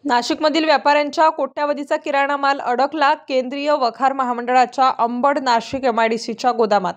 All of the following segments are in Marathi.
नाशिकमधील व्यापाऱ्यांच्या कोट्यावधीचा किराणा माल अडकला केंद्रीय वखार महामंडळाच्या अंबड नाशिक एमआयडीसीच्या गोदामात।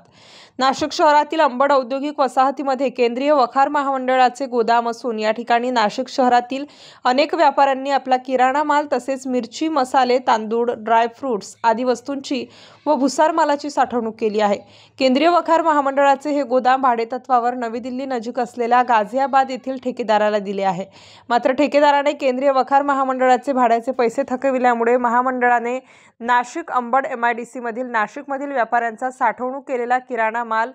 नाशिक शहरातील अंबड औद्योगिक वसाहतीमध्ये केंद्रीय वखार महामंडळाचे गोदाम असून या ठिकाणी नाशिक शहरातील अनेक व्यापाऱ्यांनी आपला किराणा माल तसेच मिरची, मसाले, तांदूळ, ड्राय फ्रूट्स आदी वस्तूंची व भुसार मालाची साठवणूक केली आहे। केंद्रीय वखार महामंडळाचे हे गोदाम भाडेतत्वावर नवी दिल्ली नजीक असलेल्या गाझियाबाद येथील ठेकेदाराला दिले आहे। मात्र ठेकेदाराने केंद्रीय वखार महामंडळाचे भाड्याचे पैसे थकविल्यामुळे महामंडळाने नाशिक अंबड एमआयडीसी मधील नाशिकमधील व्यापाऱ्यांचा साठवणूक केलेला किराणा माल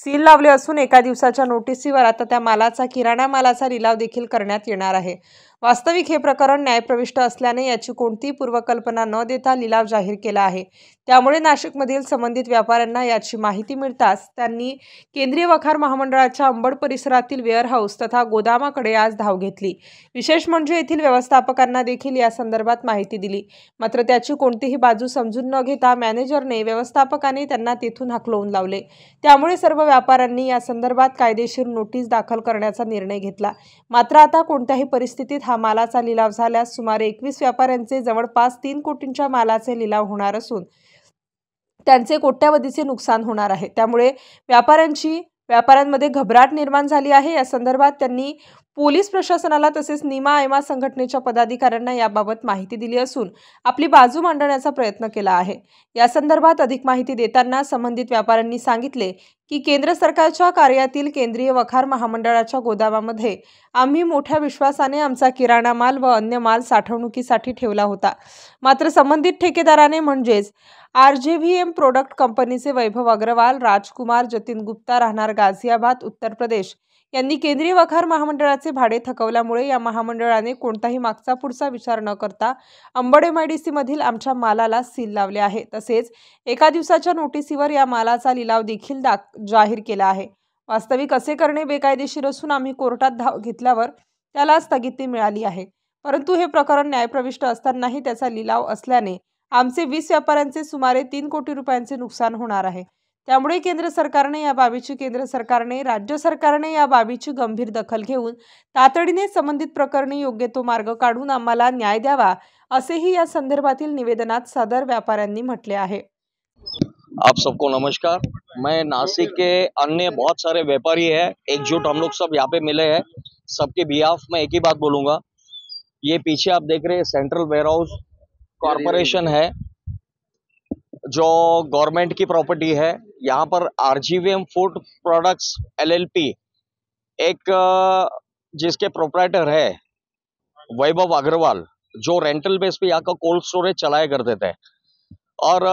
सील लावले असून एका दिवसाच्या नोटीसीवर आता त्या मालाचा किराणा मालाचा लिलाव देखील करण्यात येणार आहे। वास्तविक हे प्रकरण न्यायप्रविष्ट असल्याने याची कोणतीही पूर्वकल्पना न देता लिलाव जाहीर केला आहे। त्यामुळे नाशिकमधील संबंधित व्यापाऱ्यांना याची माहिती मिळताच त्यांनी केंद्रीय वखार महामंडळाच्या अंबड परिसरातील वेअरहाऊस तथा गोदामाकडे आज धाव घेतली। विशेष म्हणजे येथील व्यवस्थापकांना देखील या संदर्भात माहिती दिली। मात्र त्याची कोणतीही बाजू समजून न घेता मॅनेजरने व्यवस्थापकाने त्यांना तेथून हाकलवून लावले। त्यामुळे सर्व व्यापाऱ्यांनी या संदर्भात कायदेशीर नोटीस दाखल करण्याचा निर्णय घेतला। मात्र आता कोणत्याही परिस्थितीत हा मालाचा लिलाव झाल्यास सुमारे 21 व्यापाऱ्यांचे जवळपास 3 कोटींच्या मालाचे लिलाव होणार असून त्यांचे कोट्यावधीचे नुकसान होणार आहे। त्यामुळे व्यापाऱ्यांमध्ये घबराट निर्माण झाली आहे। या संदर्भात त्यांनी पोलीस प्रशासनाला तसेच निमा एमा संघटनेच्या पदाधिकाऱ्यांना याबाबत माहिती दिली असून आपली बाजू मांडण्याचा प्रयत्न केला आहे। या संदर्भात अधिक माहिती देताना संबंधित व्यापाऱ्यांनी सांगितले की केंद्र सरकारच्या कार्यातील केंद्रीय वखार महामंडळाच्या गोदामामध्ये आम्ही मोठ्या विश्वासाने आमचा किराणा माल व अन्य माल साठवणुकीसाठी ठेवला होता। मात्र संबंधित ठेकेदाराने म्हणजेच RJVM प्रोडक्ट कंपनीचे वैभव अग्रवाल, राजकुमार जतीन गुप्ता राहणार गाझियाबाद उत्तर प्रदेश यांनी केंद्रीय वखार महामंडळाचे भाडे थकवल्यामुळे या महामंडळाने कोणताही मागचा पुढचा विचार न करता अंबड एमआयडीसी मधील आमच्या मालाला सील लावले आहे। तसेच एका दिवसाच्या नोटीसीवर या मालाचा लिलाव देखील जाहीर केला आहे। वास्तविक असे करणे बेकायदेशीर असून आम्ही कोर्टात धाव घेतल्यावर त्याला स्थगिती मिळाली आहे। परंतु हे प्रकरण न्यायप्रविष्ट असतानाही त्याचा लिलाव असल्याने आमचे 20 व्यापाऱ्यांचे सुमारे 3 कोटी रुपयांचे नुकसान होणार आहे। त्यामुळे राज्य सरकारने या बाबीची गंभीर दखल घेऊन तातडीने संबंधित प्रकरणी योग्य तो मार्ग काढून आम्हाला न्याय द्यावा असेही या संदर्भातील निवेदनात सदर व्यापाऱ्यांनी म्हटले आहे। आप सबको नमस्कार। मैं नासिक के अन्य बहुत सारे व्यापारी हैं, एकजुट हम लोग सब यहाँ पे मिले हैं। सबके बिहाफ में एक ही बात बोलूँगा, ये पीछे आप देख रहे हैं सेंट्रल वेयरहाउस कॉरपोरेशन है जो गवर्नमेंट की प्रॉपर्टी है। यहाँ पर RJVM फूड प्रोडक्ट्स LLP एक जिसके प्रोप्राइटर है वैभव अग्रवाल, जो रेंटल बेस पे यहाँ का कोल्ड स्टोरेज चलाया करते थे। और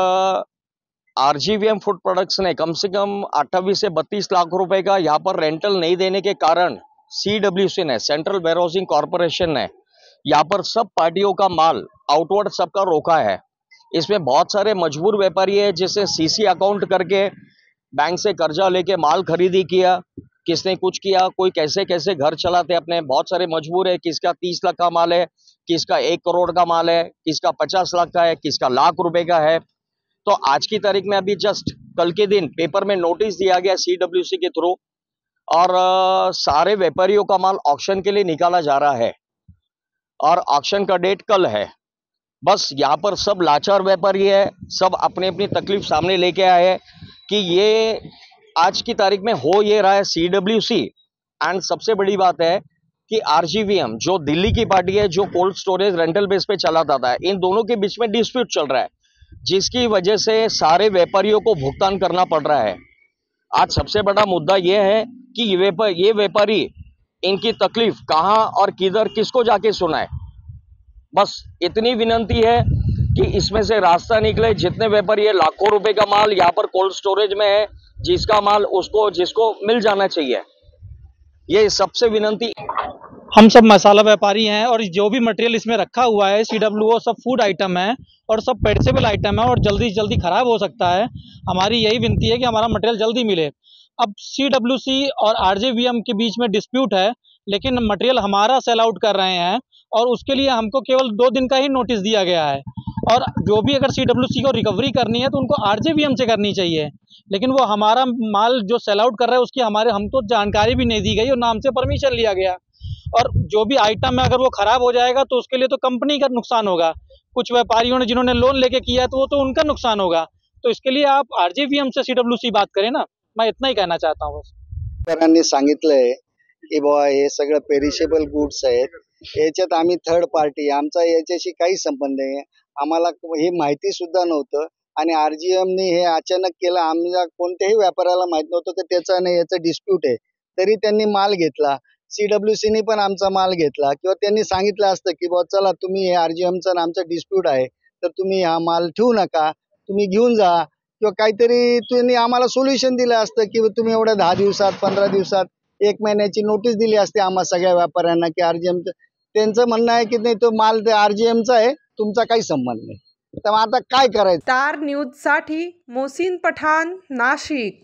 RJVM फूड प्रोडक्ट्स ने कम से कम 28 से 32 लाख रुपए का यहाँ पर रेंटल नहीं देने के कारण CWC ने, सेंट्रल वेयरहाउसिंग कॉरपोरेशन ने, यहाँ पर सब पार्टियों का माल आउटवर्ड सबका रोका है। इसमें बहुत सारे मजबूर व्यापारी है जिसने CC अकाउंट करके बैंक से कर्जा लेके माल खरीदी किया, किसने कुछ किया, कोई कैसे कैसे घर चलाते अपने। बहुत सारे मजबूर है, किसका 30 लाख का माल है, किसका 1 करोड़ का माल है, किसका 50 लाख का है, किसका लाख रुपए का है। तो आज की तारीख में अभी जस्ट कल के दिन पेपर में नोटिस दिया गया CWC के थ्रू, और सारे व्यापारियों का माल ऑक्शन के लिए निकाला जा रहा है और ऑक्शन का डेट कल है। बस यहाँ पर सब लाचार व्यापारी है, सब अपनी अपनी तकलीफ सामने लेके आए हैं कि ये आज की तारीख में हो ये रहा है CWC। एंड सबसे बड़ी बात है कि RJVM जो दिल्ली की पार्टी है, जो कोल्ड स्टोरेज रेंटल बेस पे चलाता था, इन दोनों के बीच में डिस्प्यूट चल रहा है, जिसकी वजह से सारे व्यापारियों को भुगतान करना पड़ रहा है। आज सबसे बड़ा मुद्दा यह है कि ये व्यापारी इनकी तकलीफ कहाँ और किधर किसको जाके सुनाए। बस इतनी विनंती है कि इसमें से रास्ता निकले। जितने व्यापारी है, लाखों रुपए का माल यहाँ पर कोल्ड स्टोरेज में है, जिसका माल उसको जिसको मिल जाना चाहिए, ये सबसे विनंती। हम सब मसाला व्यापारी हैं और जो भी मटेरियल इसमें रखा हुआ है CWO सब फूड आइटम है और सब पेरिसेबल आइटम है और जल्दी से जल्दी खराब हो सकता है। हमारी यही विनती है कि हमारा मटेरियल जल्दी मिले। अब CWC और RJVM के बीच में डिस्प्यूट है, लेकिन मटेरियल हमारा सेल आउट कर रहे हैं और उसके लिए हमको केवल 2 दिन का ही नोटिस दिया गया है। और जो भी अगर CWC को रिकवरी करनी है तो उनको RJVM से करनी चाहिए, लेकिन वो हमारा माल जो सेल आउट कर रहा है उसकी हमको जानकारी भी नहीं दी गई और नाम से परमिशन लिया गया। और जो भी आइटम है अगर वो खराब हो जाएगा तो उसके लिए तो कंपनी का नुकसान होगा। कुछ व्यापारियों ने जिन्होंने लोन लेके किया है तो वो तो उनका नुकसान होगा। तो इसके लिए आप आरजेवीएम से सीडब्ल्यूसी बात करें ना, मैं इतना ही कहना चाहता हूँ बस। शेतकऱ्यांनी सांगितलंय की बुवा हे सगळं पेरिशेबल गुड्स आहेत, याच्यात आम्ही थर्ड पार्टी, आमचा याच्याशी काही संबंध नाही. आम्हाला हे माहिती सुद्धा नव्हतं आणि आरजीएमने हे अचानक केलं. आम्हाला कोणत्याही व्यापाऱ्याला माहित नव्हतं की त्याचा आणि याचं डिस्प्यूट आहे, तरी त्यांनी माल घेतला. सीडब्ल्यूसीने पण आमचा माल घेतला किंवा त्यांनी सांगितलं असतं की बुवा चला तुम्ही हे आरजीएमचा आणि आमचा डिस्प्यूट आहे, तर तुम्ही हा माल ठेवू नका, तुम्ही घेऊन जा किंवा काहीतरी त्यांनी आम्हाला सोल्युशन दिलं असतं की तुम्ही एवढ्या 10 दिवसात 15 दिवसात 1 महिन्याची नोटीस दिली असते आम्हा सगळ्या व्यापाऱ्यांना की आरजीएमचं. त्यांचं म्हणणं आहे की नाही तो माल आरजीएमचा आहे, तुमचा काही संबंध नाही. तर मग आता काय करायचं? स्टार न्यूजसाठी मोहसिन पठाण, नाशिक.